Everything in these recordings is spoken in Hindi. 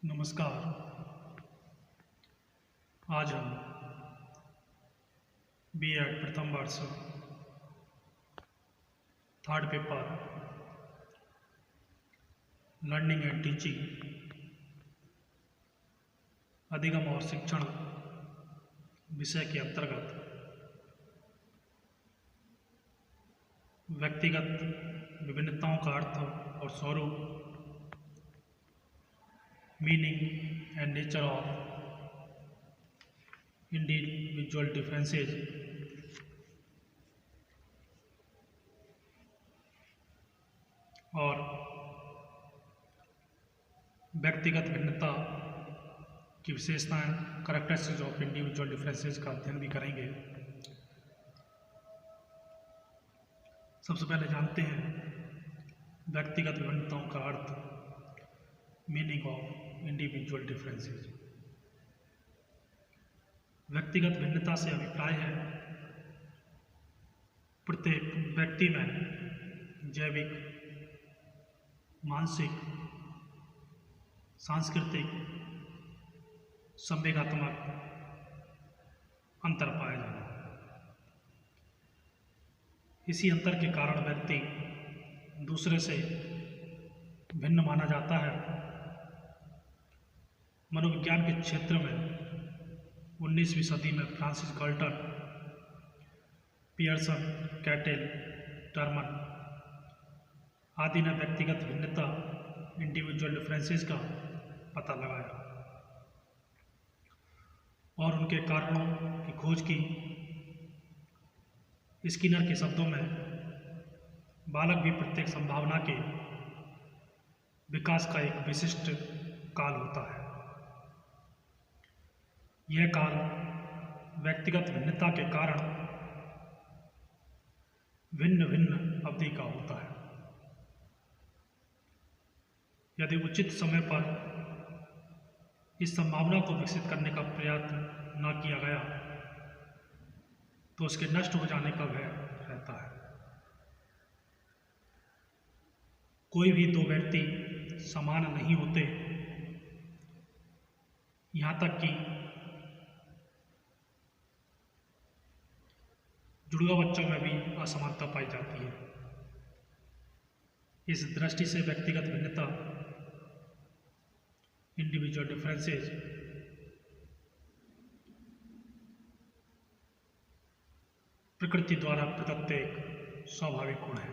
नमस्कार। आज हम B.Ed प्रथम वर्ष third paper learning and teaching अधिगम और शिक्षण विषय के अंतर्गत व्यक्तिगत विभिन्नताओं का अर्थ और स्वरूप, meaning and nature of individual differences और व्यक्तिगत भिन्नता की विशेषताएं, कैरेक्टरिस्टिक्स ऑफ इंडिविजुअल डिफरेंसेज का अध्ययन भी करेंगे। सबसे पहले जानते हैं व्यक्तिगत विभिन्नताओं का अर्थ, मीनिंग ऑफ इंडिविजुअल डिफरेंसेज। व्यक्तिगत भिन्नता से अभिप्राय है प्रत्येक व्यक्ति में जैविक, मानसिक, सांस्कृतिक, संवेगात्मक अंतर पाया जाना। इसी अंतर के कारण व्यक्ति दूसरे से भिन्न माना जाता है। मनोविज्ञान के क्षेत्र में 19वीं सदी में Francis Galton, Pearson, cattail, Terman आदि ने व्यक्तिगत भिन्नता इंडिविजुअल डिफरेंसेस का पता लगाया और उनके कारणों की खोज की। स्किनर के शब्दों में बालक भी प्रत्येक संभावना के विकास का एक विशिष्ट काल होता है। यह काल व्यक्तिगत भिन्नता के कारण भिन्न भिन्न अवधि का होता है। यदि उचित समय पर इस संभावना को विकसित करने का प्रयत्न न किया गया तो उसके नष्ट हो जाने का भय रहता है। कोई भी दो व्यक्ति समान नहीं होते, यहाँ तक कि जुड़वा बच्चों में भी असमानता पाई जाती है। इस दृष्टि से व्यक्तिगत भिन्नता इंडिविजुअल डिफरेंसेज प्रकृति द्वारा प्रदत्त एक स्वाभाविक गुण है।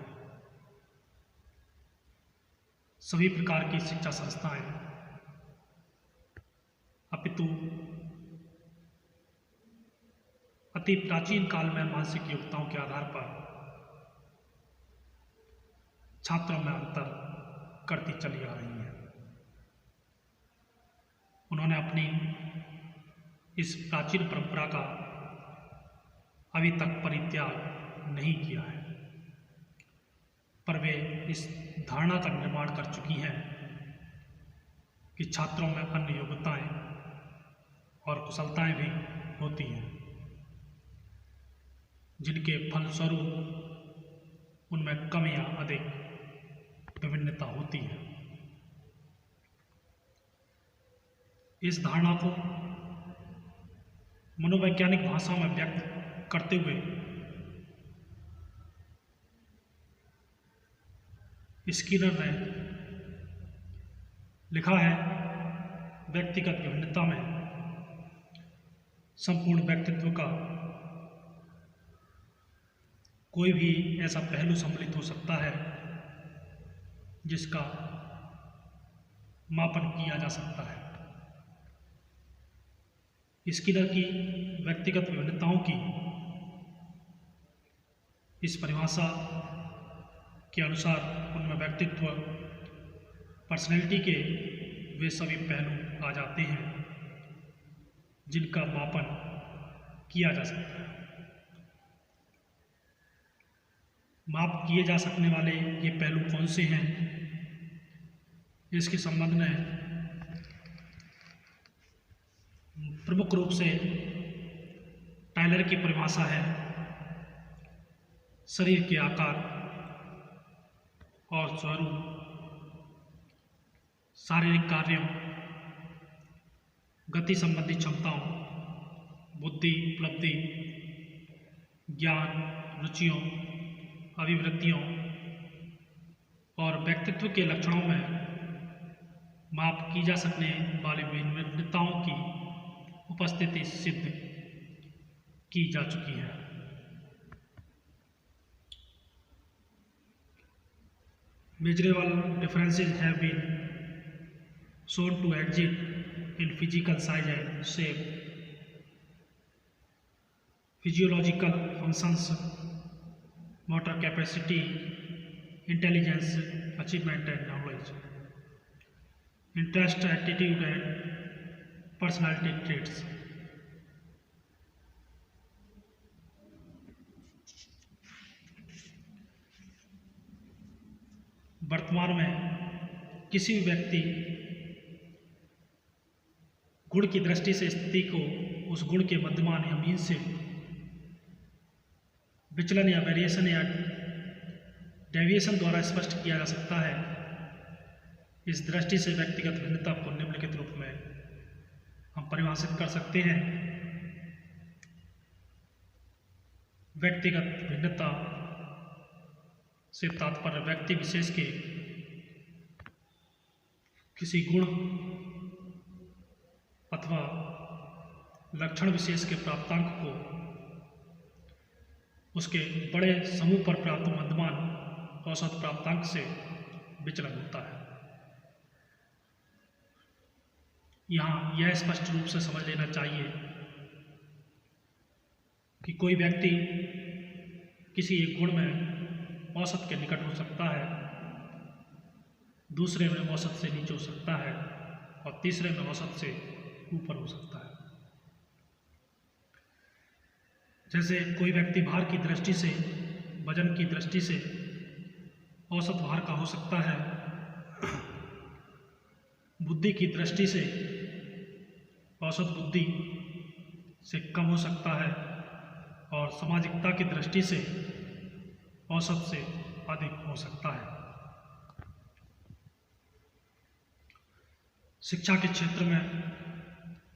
सभी प्रकार की शिक्षा संस्थाएं अपितु अति प्राचीन काल में मानसिक योग्यताओं के आधार पर छात्रों में अंतर करती चली आ रही हैं। उन्होंने अपनी इस प्राचीन परंपरा का अभी तक परित्याग नहीं किया है, पर वे इस धारणा का निर्माण कर चुकी हैं कि छात्रों में अन्य योग्यताएं और कुशलताएं भी होती हैं, जिनके फलस्वरूप उनमें कम या अधिक विभिन्नता होती है। इस धारणा को मनोवैज्ञानिक भाषा में व्यक्त करते हुए स्किनर ने लिखा है, व्यक्तिगत विभिन्नता में संपूर्ण व्यक्तित्व का कोई भी ऐसा पहलू सम्मिलित हो सकता है जिसका मापन किया जा सकता है। स्किनर की व्यक्तिगत विभिन्नताओं की इस परिभाषा के अनुसार उनमें व्यक्तित्व, पर्सनैलिटी के वे सभी पहलू आ जाते हैं जिनका मापन किया जा सकता है। माप किए जा सकने वाले ये पहलू कौन से हैं, इसके संबंध में प्रमुख रूप से टायलर की परिभाषा है शरीर के आकार और स्वरूप, शारीरिक कार्यों गति संबंधी क्षमताओं, बुद्धि, उपलब्धि, ज्ञान, रुचियों, अभिवृत्तियों और व्यक्तित्व के लक्षणों में माप की जा सकने वाली भिन्नताओं की उपस्थिति सिद्ध की जा चुकी है। Measurable differences have been shown to exist in physical size and shape, physiological functions, motor capacity, intelligence, achievement and knowledge, interest, attitude and personality traits. वर्तमान में किसी भी व्यक्ति गुण की दृष्टि से स्थिति को उस गुण के मध्यमान या मीन से विचलन या वेरिएशन या डेविएशन द्वारा स्पष्ट किया जा सकता है। इस दृष्टि से व्यक्तिगत भिन्नता को निम्नलिखित रूप में हम परिभाषित कर सकते हैं। व्यक्तिगत भिन्नता से तात्पर्य व्यक्ति विशेष के किसी गुण अथवा लक्षण विशेष के प्राप्तांक को उसके बड़े समूह पर प्राप्त मध्यमान औसत प्राप्तांक से विचलन होता है। यहाँ यह स्पष्ट रूप से समझ लेना चाहिए कि कोई व्यक्ति किसी एक गुण में औसत के निकट हो सकता है, दूसरे में औसत से नीचे हो सकता है और तीसरे में औसत से ऊपर हो सकता है। जैसे कोई व्यक्ति भार की दृष्टि से, वजन की दृष्टि से औसत भार का हो सकता है, बुद्धि की दृष्टि से औसत बुद्धि से कम हो सकता है और सामाजिकता की दृष्टि से औसत से अधिक हो सकता है। शिक्षा के क्षेत्र में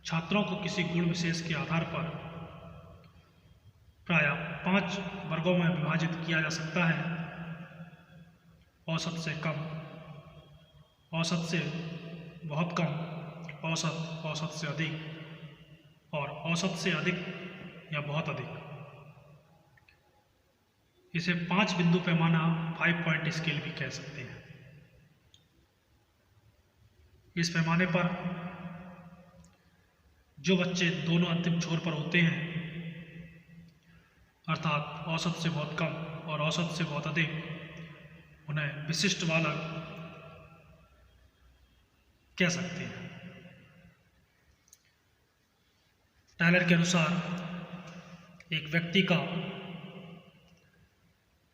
छात्रों को किसी गुण विशेष के आधार पर प्रायः 5 वर्गों में विभाजित किया जा सकता है। औसत से कम, औसत से बहुत कम, औसत, औसत से अधिक और औसत से अधिक या बहुत अधिक। इसे 5 बिंदु पैमाना 5 पॉइंट स्केल भी कह सकते हैं। इस पैमाने पर जो बच्चे दोनों अंतिम छोर पर होते हैं, अर्थात औसत से बहुत कम और औसत से बहुत अधिक, उन्हें विशिष्ट बालक कह सकते हैं। टायलर के अनुसार एक व्यक्ति का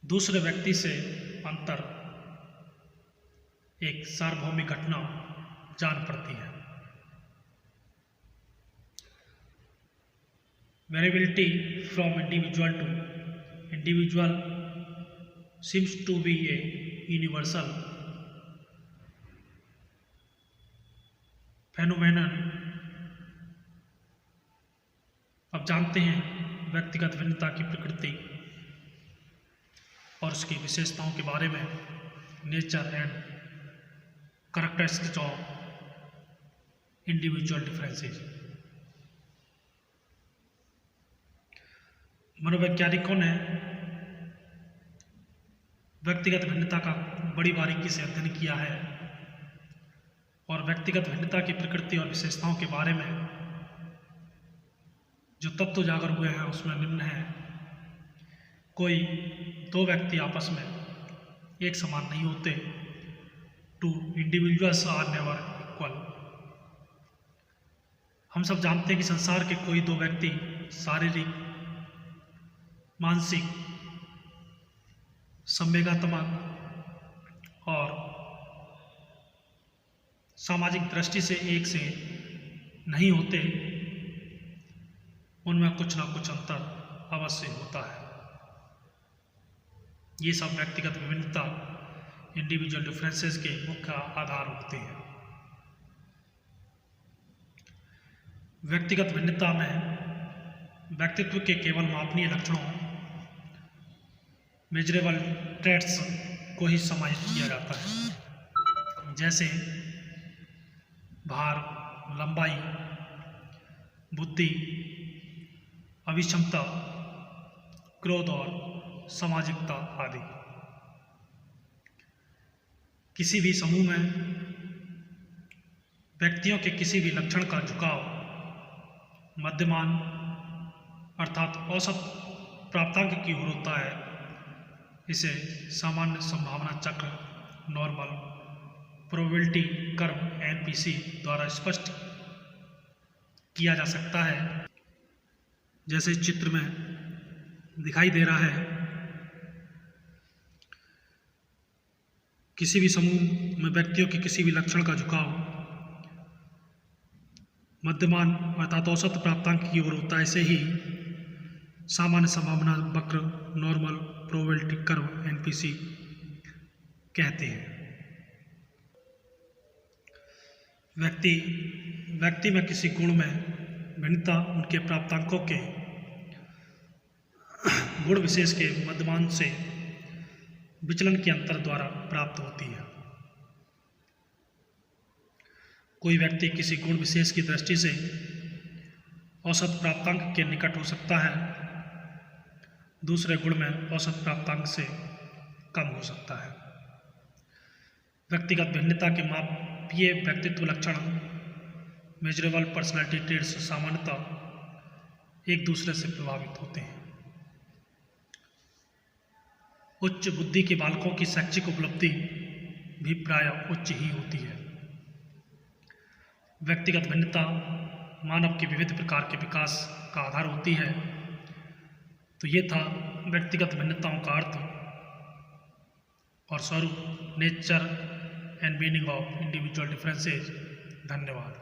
दूसरे व्यक्ति से अंतर एक सार्वभौमिक घटना जान पड़ती है। Variability from individual to individual seems to be a universal phenomenon। अब जानते हैं व्यक्तिगत भिन्नता की प्रकृति और उसकी विशेषताओं के बारे में। Nature and characteristics of individual differences. मनोवैज्ञानिकों ने व्यक्तिगत भिन्नता का बड़ी बारीकी से अध्ययन किया है और व्यक्तिगत भिन्नता की प्रकृति और विशेषताओं के बारे में जो तत्व उजागर हुए हैं उसमें निम्न है। कोई 2 व्यक्ति आपस में एक समान नहीं होते। 2 individuals are never equal। हम सब जानते हैं कि संसार के कोई 2 व्यक्ति शारीरिक, मानसिक, संवेगात्मक और सामाजिक दृष्टि से एक से नहीं होते। उनमें कुछ ना कुछ अंतर अवश्य होता है। ये सब व्यक्तिगत विभिन्नता, इंडिविजुअल डिफरेंसेस के मुख्य आधार होते हैं। व्यक्तिगत भिन्नता में व्यक्तित्व के केवल मापनीय लक्षणों मेजरेबल ट्रेट्स को ही समाहित किया जाता है, जैसे भार, लंबाई, बुद्धि, अभिक्षमता, क्रोध और सामाजिकता आदि। किसी भी समूह में व्यक्तियों के किसी भी लक्षण का झुकाव मध्यमान अर्थात औसत प्राप्तांक की ओर होता है। इसे सामान्य संभावना चक्र नॉर्मल प्रोबेबिलिटी कर्व एनपीसी द्वारा स्पष्ट किया जा सकता है। जैसे चित्र में दिखाई दे रहा है, किसी भी समूह में व्यक्तियों के किसी भी लक्षण का झुकाव मध्यमान अर्थात औसत प्राप्तांक की ओर होता है। ऐसे ही सामान्य संभावना वक्र नॉर्मल प्रोबेबिलिटी कर्व एनपीसी कहते हैं। व्यक्ति में किसी गुण में भिन्नता उनके प्राप्तांकों के गुण विशेष के मध्यमान से विचलन के अंतर द्वारा प्राप्त होती है। कोई व्यक्ति किसी गुण विशेष की दृष्टि से औसत प्राप्तांक के निकट हो सकता है, दूसरे गुण में औसत प्राप्तांक से कम हो सकता है। व्यक्तिगत भिन्नता के मापीय व्यक्तित्व लक्षण मेजरेबल पर्सनैलिटी ट्रेट्स सामान्यतः एक दूसरे से प्रभावित होते हैं। उच्च बुद्धि के बालकों की शैक्षिक उपलब्धि भी प्रायः उच्च ही होती है। व्यक्तिगत भिन्नता मानव के विविध प्रकार के विकास का आधार होती है। तो ये था व्यक्तिगत भिन्नताओं का अर्थ और स्वरूप, nature and meaning of individual differences. धन्यवाद।